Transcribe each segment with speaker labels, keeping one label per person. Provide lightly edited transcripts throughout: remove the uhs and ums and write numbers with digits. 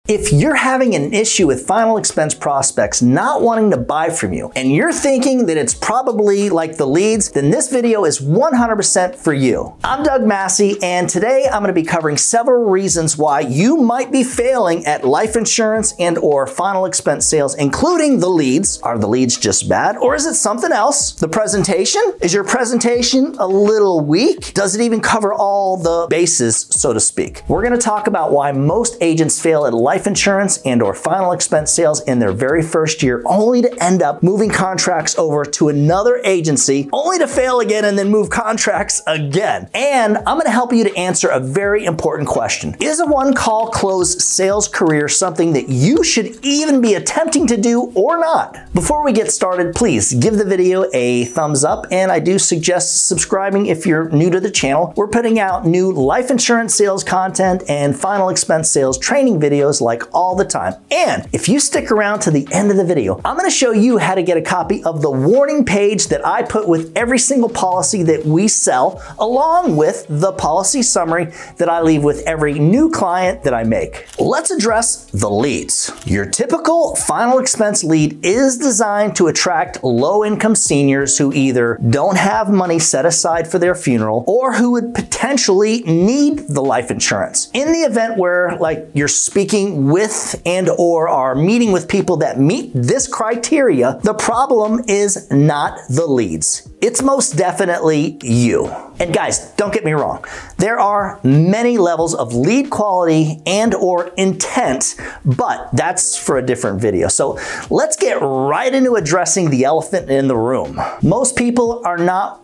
Speaker 1: If you're having an issue with final expense prospects not wanting to buy from you, and you're thinking that it's probably like the leads, then this video is 100% for you. I'm Doug Massey, and today I'm going to be covering several reasons why you might be failing at life insurance and or final expense sales, including the leads. Are the leads just bad, or is it something else? The presentation? Is your presentation a little weak? Does it even cover all the bases, so to speak? We're going to talk about why most agents fail at life insurance and or final expense sales in their very first year, only to end up moving contracts over to another agency, only to fail again and then move contracts again. And I'm going to help you to answer a very important question. Is a one-call close sales career something that you should even be attempting to do or not? Before we get started, please give the video a thumbs up, and I do suggest subscribing if you're new to the channel. We're putting out new life insurance sales content and final expense sales training videos like all the time. And if you stick around to the end of the video, I'm going to show you how to get a copy of the warning page that I put with every single policy that we sell, along with the policy summary that I leave with every new client that I make. Let's address the leads. Your typical final expense lead is designed to attract low-income seniors who either don't have money set aside for their funeral or who would potentially need the life insurance. In the event where, like, you're speaking with and or are meeting with people that meet this criteria, the problem is not the leads. It's most definitely you. And guys, don't get me wrong. There are many levels of lead quality and or intent, but that's for a different video. So let's get right into addressing the elephant in the room. Most people are not,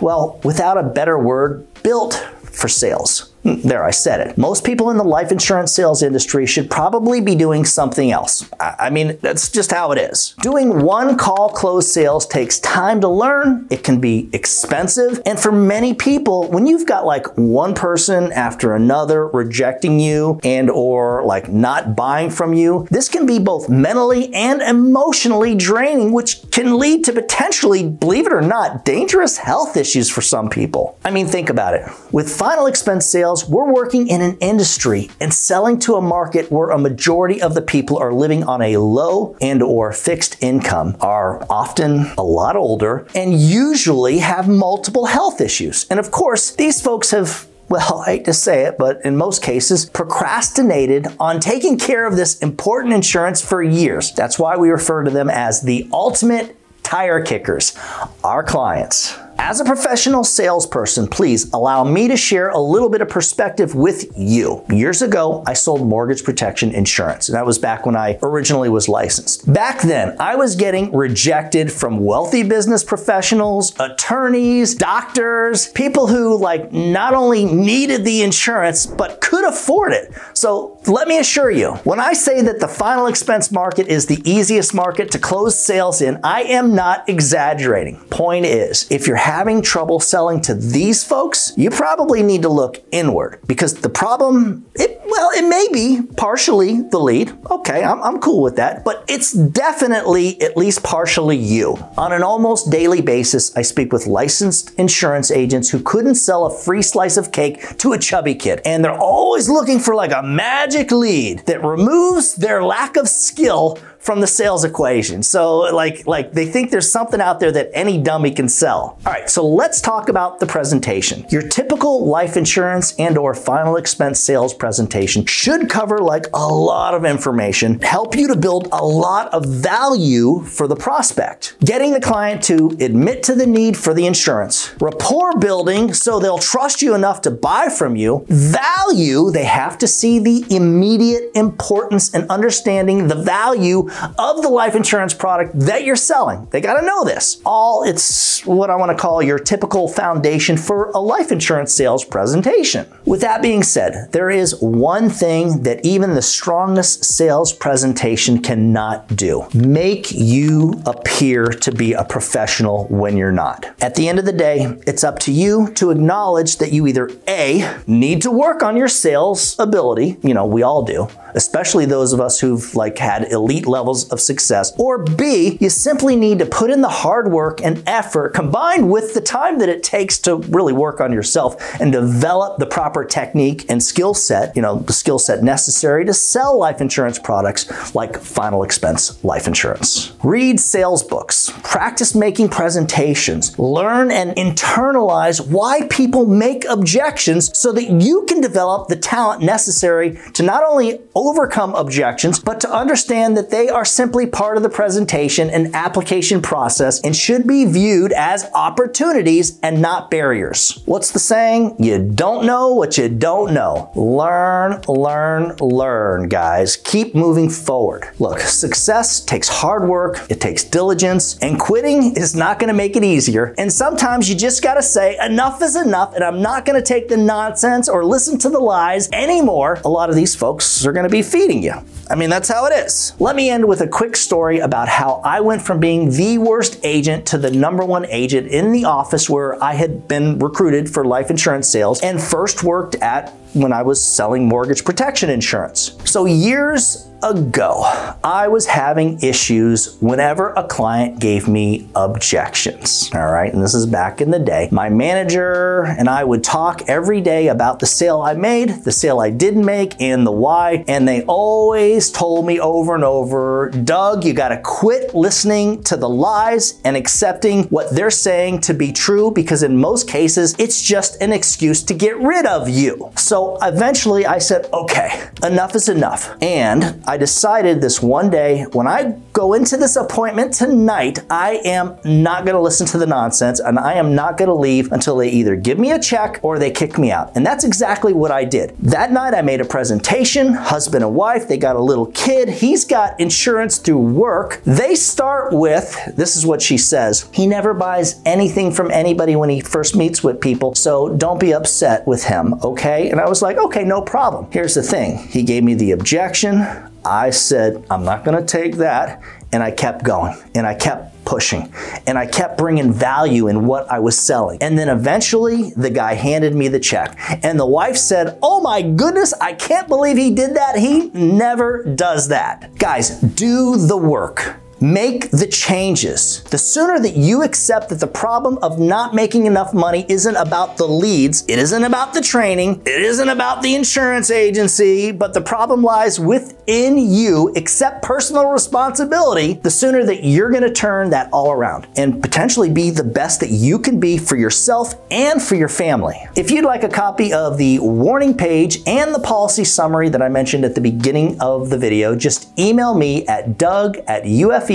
Speaker 1: well, without a better word, built for sales. There, I said it. Most people in the life insurance sales industry should probably be doing something else. I mean, that's just how it is. Doing one-call close sales takes time to learn. It can be expensive. And for many people, when you've got like one person after another rejecting you and or like not buying from you, this can be both mentally and emotionally draining, which can lead to potentially, believe it or not, dangerous health issues for some people. I mean, think about it. With final expense sales, we're working in an industry and selling to a market where a majority of the people are living on a low and or fixed income, are often a lot older, and usually have multiple health issues. And of course, these folks have, well, I hate to say it, but in most cases, procrastinated on taking care of this important insurance for years. That's why we refer to them as the ultimate tire kickers, our clients. As a professional salesperson, please allow me to share a little bit of perspective with you. Years ago, I sold mortgage protection insurance, and that was back when I originally was licensed. Back then, I was getting rejected from wealthy business professionals, attorneys, doctors, people who like not only needed the insurance, but could afford it. So let me assure you, when I say that the final expense market is the easiest market to close sales in, I am not exaggerating. Point is, if you're having trouble selling to these folks, you probably need to look inward, because the problem, it may be partially the lead. Okay, I'm cool with that, but it's definitely at least partially you. On an almost daily basis, I speak with licensed insurance agents who couldn't sell a free slice of cake to a chubby kid, and they're always looking for like a magic lead that removes their lack of skill from the sales equation. So like they think there's something out there that any dummy can sell. All right, so let's talk about the presentation. Your typical life insurance and or final expense sales presentation should cover like a lot of information, help you to build a lot of value for the prospect, getting the client to admit to the need for the insurance, rapport building so they'll trust you enough to buy from you, value, they have to see the immediate importance and understanding the value of the life insurance product that you're selling. They got to know this. It's what I want to call your typical foundation for a life insurance sales presentation. With that being said, there is one thing that even the strongest sales presentation cannot do: make you appear to be a professional when you're not. At the end of the day, it's up to you to acknowledge that you either A, need to work on your sales ability, you know, we all do, especially those of us who've had elite levels of success. Or B, you simply need to put in the hard work and effort combined with the time that it takes to really work on yourself and develop the proper technique and skill set, the skill set necessary to sell life insurance products like final expense life insurance. Read sales books, practice making presentations, learn and internalize why people make objections so that you can develop the talent necessary to not only overcome objections, but to understand that they are simply part of the presentation and application process and should be viewed as opportunities and not barriers. What's the saying? You don't know what you don't know. Learn, learn, learn, guys. Keep moving forward. Look, success takes hard work, it takes diligence, and quitting is not going to make it easier. And sometimes you just got to say enough is enough, and I'm not going to take the nonsense or listen to the lies anymore. A lot of these folks are going to be feeding you. I mean, that's how it is. Let me end with a quick story about how I went from being the worst agent to the #1 agent in the office where I had been recruited for life insurance sales and first worked at when I was selling mortgage protection insurance. So years ago, I was having issues whenever a client gave me objections, all right? And this is back in the day. My manager and I would talk every day about the sale I made, the sale I didn't make, and the why, and they always told me over and over, Doug, you gotta quit listening to the lies and accepting what they're saying to be true, because in most cases, it's just an excuse to get rid of you. So eventually I said, okay, enough is enough. And I decided this one day, when I go into this appointment tonight, I am not gonna listen to the nonsense, and I am not gonna leave until they either give me a check or they kick me out. And that's exactly what I did. That night I made a presentation, husband and wife, they got a little kid, he's got insurance through work. They start with, this is what she says, he never buys anything from anybody when he first meets with people, so don't be upset with him, okay? And I was like, okay, no problem. Here's the thing, he gave me the objection, I said, I'm not gonna take that, and I kept going, and I kept pushing, and I kept bringing value in what I was selling. And then eventually, the guy handed me the check, and the wife said, oh my goodness, I can't believe he did that. He never does that. Guys, do the work. Make the changes. The sooner that you accept that the problem of not making enough money isn't about the leads, it isn't about the training, it isn't about the insurance agency, but the problem lies within you, accept personal responsibility, the sooner that you're gonna turn that all around and potentially be the best that you can be for yourself and for your family. If you'd like a copy of the warning page and the policy summary that I mentioned at the beginning of the video, just email me at doug@ufesonline.com.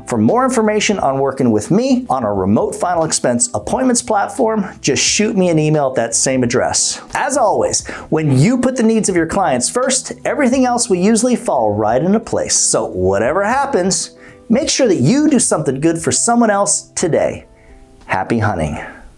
Speaker 1: For more information on working with me on a remote final expense appointments platform, just shoot me an email at that same address. As always, when you put the needs of your clients first, everything else will usually fall right into place. So whatever happens, make sure that you do something good for someone else today. Happy hunting.